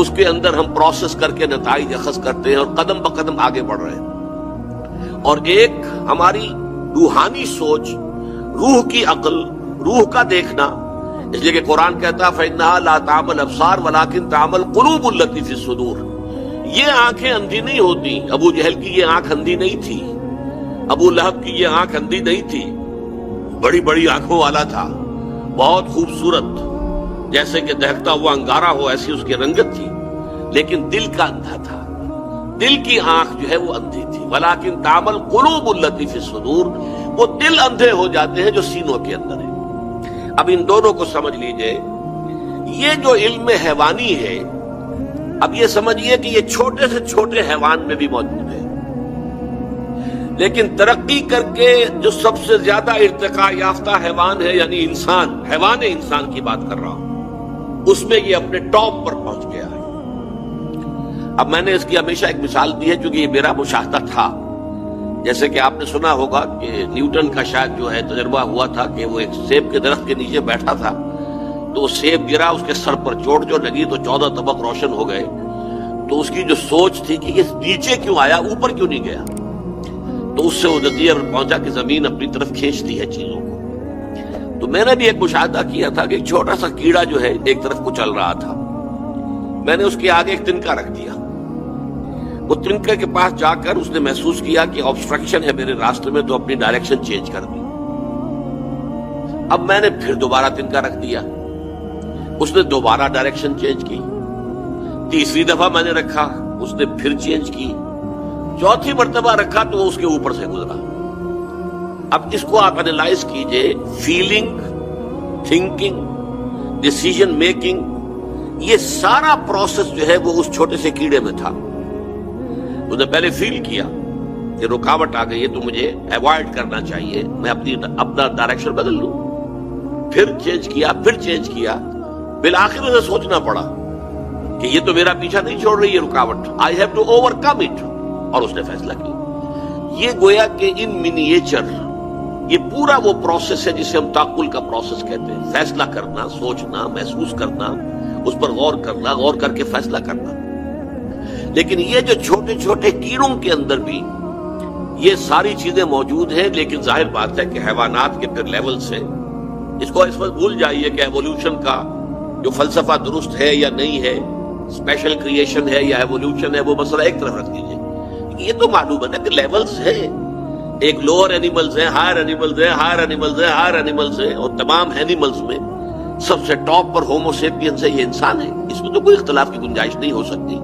اس کے اندر ہم پروسیس کر کے نتائج اخذ کرتے ہیں اور قدم بقدم آگے بڑھ رہے ہیں. اور ایک ہماری روحانی سوچ، روح کی عقل، روح کا دیکھنا، اس لیے کہ قرآن کہتا ہے فَإِنَّهَا لَا تَعْمَى الْأَبْصَارُ وَلَكِن تَعْمَى الْقُلُوبُ الَّتِي فِي الصُّدُورِ. یہ آنکھیں اندھی نہیں ہوتی. ابو جہل کی یہ آنکھ اندھی نہیں تھی، ابو لہب کی یہ آنکھ اندھی نہیں تھی، بڑی بڑی آنکھوں والا تھا، بہت خوبصورت، جیسے کہ دہکتا ہوا انگارہ ہو ایسی اس کی رنگت تھی، لیکن دل کا اندھا تھا. دل کی آنکھ جو ہے وہ اندھی تھی. وَلَكِن تَعْمَى الْقُلُوبُ الَّتِي فِي الصُّدُورِ، وہ دل اندھے ہو جاتے ہیں جو سینوں کے اندر ہے. اب ان دونوں کو سمجھ لیجئے. یہ جو علم حیوانی ہے، اب یہ سمجھیے کہ یہ چھوٹے سے چھوٹے حیوان میں بھی موجود ہے، لیکن ترقی کر کے جو سب سے زیادہ ارتقاء یافتہ حیوان ہے یعنی انسان، حیوان انسان کی بات کر رہا ہوں، اس میں یہ اپنے ٹاپ پر پہنچ گیا ہے. اب میں نے اس کی ہمیشہ ایک مثال دی ہے کیونکہ یہ میرا مشاہدہ تھا. جیسے کہ آپ نے سنا ہوگا کہ نیوٹن کا شاید جو ہے تجربہ ہوا تھا کہ وہ ایک سیب کے درخت کے نیچے بیٹھا تھا، تو وہ سیب گرا، اس کے سر پر چوٹ جو لگی تو 14 طبق روشن ہو گئے. تو اس کی جو سوچ تھی کہ یہ نیچے کیوں آیا، اوپر کیوں نہیں گیا، تو اس سے وہ نتیجے پر پہنچا کہ زمین اپنی طرف کھینچتی ہے چیزوں کو. تو میں نے بھی ایک مشاہدہ کیا تھا کہ ایک چھوٹا سا کیڑا جو ہے ایک طرف کو چل رہا تھا، میں نے اس کے آگے ایک تنکا رکھ دیا. وہ تنکے کے پاس جا کر اس نے محسوس کیا کہ آبسٹرکشن ہے میرے راستے میں، تو اپنی ڈائریکشن چینج کر دی. اب میں نے پھر دوبارہ تنکا رکھ دیا، اس نے دوبارہ ڈائریکشن چینج کی. تیسری دفعہ میں نے رکھا، اس نے پھر چینج کی. چوتھی مرتبہ رکھا تو وہ اس کے اوپر سے گزرا. اب اس کو آپ انالائز کیجئے. فیلنگ، تھنکنگ، ڈیسیژن میکنگ، یہ سارا پروسیس جو ہے وہ اس چھوٹے سے کیڑے میں تھا. اس نے پہلے فیل کیا کہ رکاوٹ آ گئی ہے تو مجھے ایوائڈ کرنا چاہیے، میں اپنا ڈائریکشن بدل لوں. پھر چینج کیا، پھر چینج کیا. بالآخر اسے سوچنا پڑا کہ یہ تو میرا پیچھا نہیں چھوڑ رہی ہے رکاوٹ، I have to overcome it. اور اس نے فیصلہ کیا۔ یہ گویا کہ ان منیچر یہ پورا وہ پروسیس ہے جسے ہم تعقل کا پروسیس کہتے ہیں، فیصلہ کرنا، سوچنا، محسوس کرنا، اس پر غور کرنا، غور کر کے فیصلہ کرنا۔ لیکن یہ جو چھوٹے چھوٹے کیڑوں کے اندر بھی یہ ساری چیزیں موجود ہیں، لیکن ظاہر بات ہے کہ حیوانات کے پھر لیولز ہیں۔ اس کو اس وقت بھول جائیے کہ ایوولوشن کا جو فلسفہ درست ہے یا نہیں ہے، اسپیشل کریشن ہے یا ایوولوشن ہے، وہ مسئلہ ایک طرف رکھ دیجیے۔ یہ تو معلوم ہے نا کہ لیولز ہیں، ایک لوور اینیملز ہیں، ہائر اینیملز ہیں، ہائر اینیملز ہیں، ہائر اینیملز ہیں، اور تمام اینیملز میں سب سے ٹاپ پر ہومو سیپینس ہے، یہ انسان ہے۔ اس میں تو کوئی اختلاف کی گنجائش نہیں ہو سکتی۔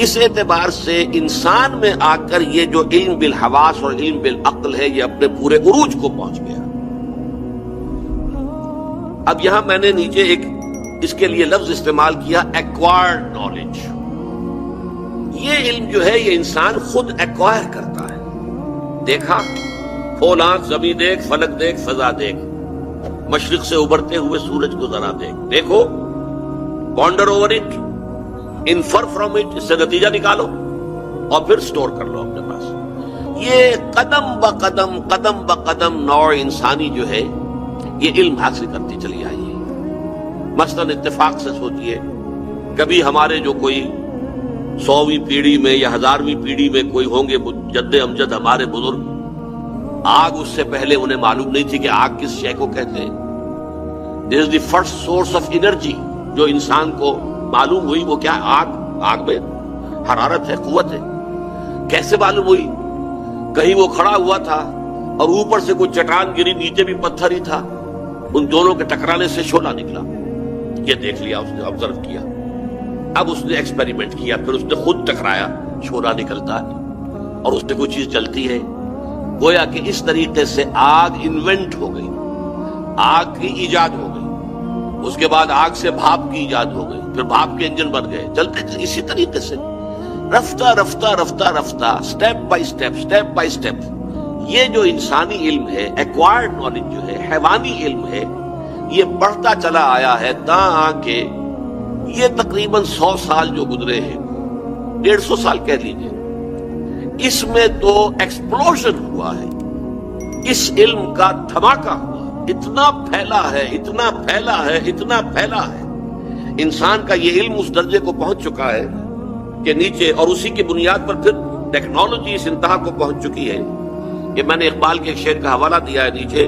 اس اعتبار سے انسان میں آ کر یہ جو علم بالحواس اور علم بالعقل ہے، یہ اپنے پورے عروج کو پہنچ گیا۔ اب یہاں میں نے نیچے ایک اس کے لیے لفظ استعمال کیا، ایکوائرڈ نالج۔ یہ علم جو ہے یہ انسان خود ایکوائر کرتا ہے۔ دیکھا، کھول آنکھ، زمین دیکھ، فلک دیکھ، فضا دیکھ، مشرق سے ابھرتے ہوئے سورج کو ذرا دیکھ، دیکھو، ponder over it, infer from it, اس سے نتیجہ نکالو اور پھر سٹور کر لو اپنے پاس۔ یہ قدم بقدم قدم بقدم نوع انسانی جو ہے یہ علم حاصل کرتی چلی آئی ہے۔ مثلاً اتفاق سے سوچئے، کبھی ہمارے جو کوئی 100ویں پیڑھی میں یا 1000ویں پیڑھی میں کوئی ہوں گے جد امجد ہمارے بزرگ، آگ اس سے پہلے انہیں معلوم نہیں تھی کہ آگ کس شے کو کہتے ہیں۔ This is the first source of energy جو انسان کو معلوم ہوئی، وہ کیا ہے؟ آگ میں حرارت ہے، قوت ہے۔ کیسے معلوم ہوئی؟ کہیں وہ کھڑا ہوا تھا اور اوپر سے کوئی چٹان گری، نیچے بھی پتھر ہی تھا، ان دونوں کے ٹکرانے سے شعلہ نکلا۔ یہ دیکھ لیا اس نے، آبزرو کیا۔ اب اس نے ایکسپیریمنٹ کیا، پھر اس نے خود ٹکرایا، شعلہ نکلتا ہے اور اس میں کوئی چیز جلتی ہے۔ گویا کہ اس طریقے سے آگ انوینٹ ہو گئی، آگ کی ایجاد ہو گئی، اس کے بعد آگ سے بھاپ کی ایجاد ہو گئی، پھر بھاپ کے انجن بن گئے، چلتے اسی طریقے سے رفتہ رفتہ رفتہ رفتہ، step by step, step by step, یہ جو انسانی علم ہے، ایکوائرڈ نالج جو ہے، حیوانی علم ہے، یہ بڑھتا چلا آیا ہے تاں کہ یہ تقریباً 100 سال جو گزرے ہیں، 150 سال کہہ لیجئے، اس میں تو ایکسپلوژن ہوا ہے، اس علم کا دھماکہ ہوا، اتنا پھیلا ہے، اتنا پھیلا ہے، اتنا پھیلا ہے، انسان کا یہ علم اس درجے کو پہنچ چکا ہے کہ نیچے، اور اسی کی بنیاد پر پھر ٹیکنالوجی اس انتہا کو پہنچ چکی ہے کہ میں نے اقبال کے ایک شعر کا حوالہ دیا ہے نیچے،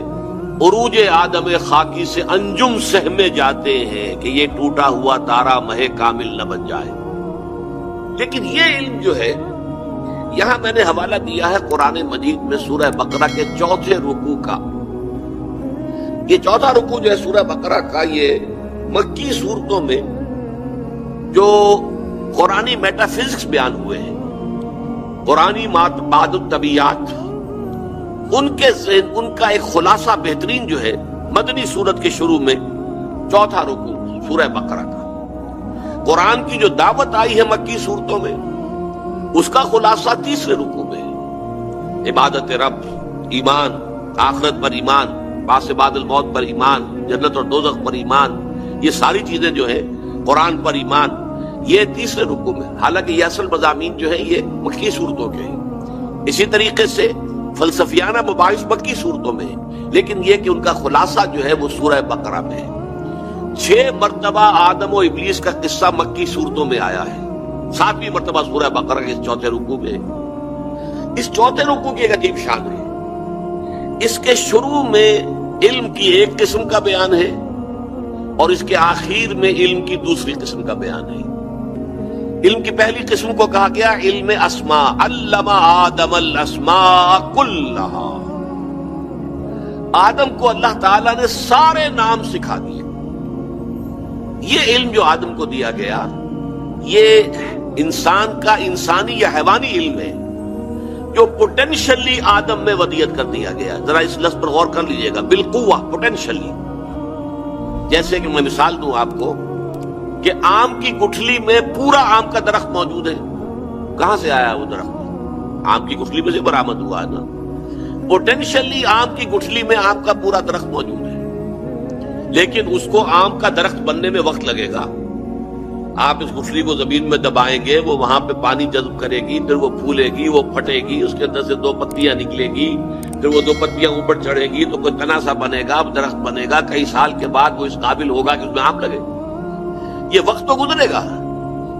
عروج آدم خاکی سے انجم سہمے جاتے ہیں کہ یہ ٹوٹا ہوا تارا مہ کامل نہ بن جائے۔ لیکن یہ علم جو ہے، یہاں میں نے حوالہ دیا ہے قرآن مجید میں سورہ بقرہ کے 4 رکوع کا۔ یہ 4 رکوع جو ہے سورہ بقرہ کا، یہ مکی صورتوں میں جو قرآنی میٹا فزکس بیان ہوئے ہیں، قرآنی بعد الطبیعات، ان کا ایک خلاصہ بہترین جو ہے مدنی سورت کے شروع میں 4 رکوع سورہ بقرہ کا۔ قرآن کی جو دعوت آئی ہے مکی صورتوں میں، اس کا خلاصہ 3 رکوع میں ہے۔ عبادت رب، ایمان، آخرت پر ایمان، باس بعد الموت پر ایمان، جنت اور دوزخ پر ایمان، یہ ساری چیزیں جو ہیں، قرآن پر ایمان، یہ 3 رکوع میں۔ حالانکہ یہ اصل مضامین جو ہیں یہ مکی صورتوں کے ہیں۔ اسی طریقے سے فلسفیانہ مباحث مکی صورتوں میں ہیں، لیکن یہ کہ ان کا خلاصہ جو ہے وہ سورہ بقرہ میں ہے۔ 6 مرتبہ آدم و ابلیس کا قصہ مکی صورتوں میں آیا ہے، 7ویں مرتبہ سورہ بقرہ کے اس 4 رکوع میں۔ اس 4 رکوع کی ایک عجیب شان ہے، اس کے شروع میں علم کی ایک قسم کا بیان ہے اور اس کے آخر میں علم کی دوسری قسم کا بیان ہے۔ علم کی پہلی قسم کو کہا گیا علم اسماء، علم آدم الاسماء کلھا، آدم کو اللہ تعالیٰ نے سارے نام سکھا دیے۔ یہ علم جو آدم کو دیا گیا، یہ انسان کا انسانی یا حیوانی علم ہے جو پوٹینشلی آدم میں ودیت کر دیا گیا۔ ذرا اس لفظ پر غور کر لیجئے گا، بالقوہ، پوٹینشلی۔ جیسے کہ میں مثال دوں آپ کو کہ آم کی گٹھلی میں پورا آم کا درخت موجود ہے، کہاں سے آیا وہ درخت؟ آم کی گٹھلی میں سے برآمد ہوا ہے نا۔ پوٹینشلی آم کی گٹھلی میں آم کا پورا درخت موجود ہے، لیکن اس کو آم کا درخت بننے میں وقت لگے گا۔ آپ اس گٹھلی کو زمین میں دبائیں گے، وہ وہاں پہ پانی جذب کرے گی، پھر وہ پھولے گی، وہ پھٹے گی، اس کے اندر سے 2 پتیاں نکلے گی، پھر وہ 2 پتیاں اوپر چڑھے گی تو کوئی تنا سا بنے گا، درخت بنے گا، کئی سال کے بعد وہ اس قابل ہوگا کہ اس میں آم لگے۔ یہ وقت تو گزرے گا،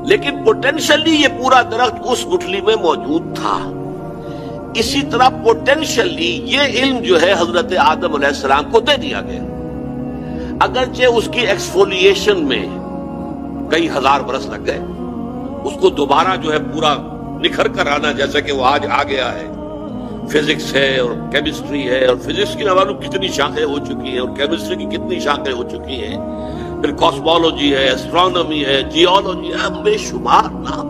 لیکن پوٹینشلی یہ پورا درخت اس گٹھلی میں موجود تھا۔ اسی طرح پوٹینشلی یہ علم جو ہے حضرت آدم علیہ السلام کو دے دیا گیا، اگرچہ اس کی ایکسفولیشن میں کئی ہزار برس لگ گئے، اس کو دوبارہ جو ہے پورا نکھر کر آنا، جیسا کہ وہ آج آ گیا ہے۔ فزکس ہے اور کیمسٹری ہے، اور فزکس کی نوالوں کتنی شاخیں ہو چکی ہیں، اور کیمسٹری کی کتنی شاخیں ہو چکی ہیں، پھر کاسمولوجی ہے، ایسٹرونومی ہے، جیولوجی ہے، بے شمار نام،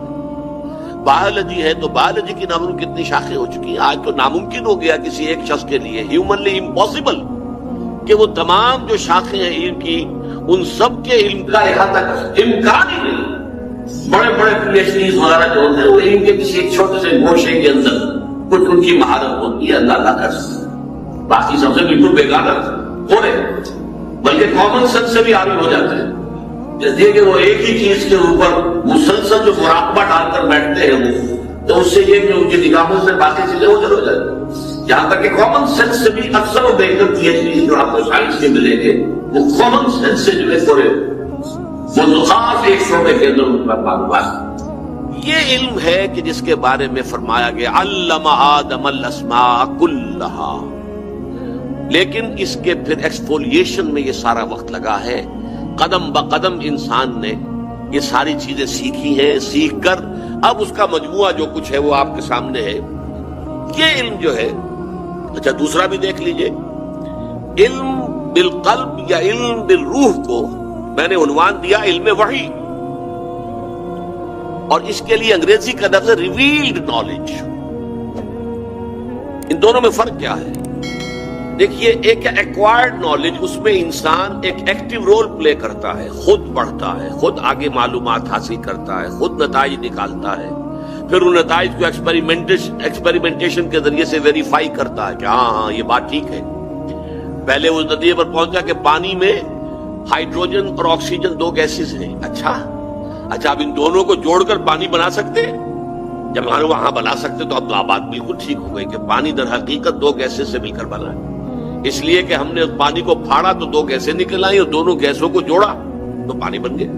بایولوجی ہے تو بایولوجی کی ناموں کتنی شاخیں ہو چکی ہیں۔ آج تو ناممکن ہو گیا کسی ایک شخص کے لیے، ہیومنلی امپاسبل، کہ وہ تمام جو شاخیں ہیں علم کی، ان سب کے علم کا احاطہ کر، امکان ہی نہیں۔ بڑے بڑے پی ایچ ڈیز وغیرہ جو ہوتے ہیں وہ علم کے کسی ایک چھوٹے سے گوشے کے اندر کچھ ان کی مہارت ہوتی ہے، اللہ کا درس، باقی سب سے بالکل بیگانہ ہو رہے، بلکہ کامن سینس سے بھی عاری ہو جاتے ہیں۔ جیسے کہ وہ ایک ہی چیز کے اوپر مسلسل جو مراقبہ ڈال کر بیٹھتے ہیں وہ، تو اس سے یہ کہ ان کی نگاہوں سے باقی چیزیں اوجھل ہو جاتی ہیں۔ یہاں تک کہ کامن سینس سے بھی اکثر و بیشتر پی ایچ ڈی جو آپ کو سائنس کے ملیں گے، وہ کامن سینس سے جو ہے پورے وہ خاص ایک شعبے کے اندر ان کا معلومات۔ یہ علم ہے کہ جس کے بارے میں فرمایا گیا علم آدم الاسماء کلھا، لیکن اس کے پھر ایکسفولیشن میں یہ سارا وقت لگا ہے۔ قدم بقدم انسان نے یہ ساری چیزیں سیکھی ہیں، سیکھ کر اب اس کا مجموعہ جو کچھ ہے وہ آپ کے سامنے ہے۔ یہ علم جو ہے، اچھا دوسرا بھی دیکھ لیجئے، علم بالقلب یا علم بالروح کو میں نے عنوان دیا علم وحی، اور اس کے لیے انگریزی کا لفظ ہے ریویلڈ نالج۔ ان دونوں میں فرق کیا ہے؟ دیکھیے، ایک ایکوائرڈ نالج، اس میں انسان ایک ایکٹیو رول پلے کرتا ہے، خود پڑھتا ہے، خود آگے معلومات حاصل کرتا ہے، خود نتائج نکالتا ہے، پھر ان نتائج کو ایکسپیریمنٹیشن کے ذریعے سے ویریفائی کرتا ہے کہ ہاں یہ بات ٹھیک ہے۔ پہلے اس نتیجے پر پہنچا کہ پانی میں ہائیڈروجن اور آکسیجن 2 گیسز ہیں۔ اچھا اب ان دونوں کو جوڑ کر پانی بنا سکتے ہیں؟ جب ہم وہاں بنا سکتے تو اب بات بالکل ٹھیک ہو گئی کہ پانی در حقیقت 2 گیسز سے مل کر بنا ہے، اس لیے کہ ہم نے اس پانی کو پھاڑا تو 2 گیسیں نکل آئی، اور دونوں گیسوں کو جوڑا تو پانی بن گیا۔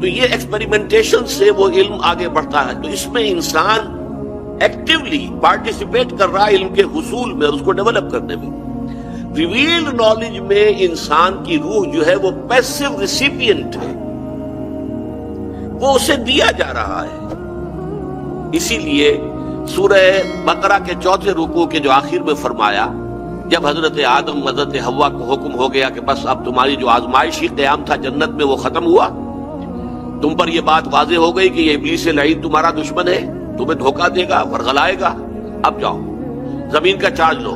تو یہ ایکسپیریمنٹیشن سے وہ علم آگے بڑھتا ہے۔ تو اس میں انسان ایکٹیولی پارٹیسپیٹ کر رہا ہے علم کے حصول میں اور اس کو ڈیولپ کرنے میں۔ ریویلڈ نالج میں انسان کی روح جو ہے وہ پیسو ریسیپینٹ ہے، وہ اسے دیا جا رہا ہے۔ اسی لیے سورہ بقرہ کے 4 رکوع کے جو آخر میں فرمایا، جب حضرت آدم حضرت حوا کو حکم ہو گیا کہ بس اب تمہاری جو آزمائشی قیام تھا جنت میں وہ ختم ہوا، تم پر یہ بات واضح ہو گئی کہ یہ ابلیس لعین تمہارا دشمن ہے، تمہیں دھوکہ دے گا، ورغلائے گا، اب جاؤ زمین کا چارج لو۔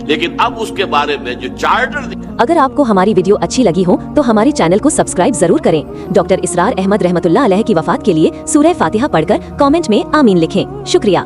لیکن اب اس کے بارے میں جو چارٹر، اگر آپ کو ہماری ویڈیو اچھی لگی ہو تو ہمارے چینل کو سبسکرائب ضرور کریں۔ ڈاکٹر اسرار احمد رحمۃ اللہ علیہ کی وفات کے لیے سورہ فاتحہ پڑھ کر کامنٹ میں آمین لکھیں۔ شکریہ۔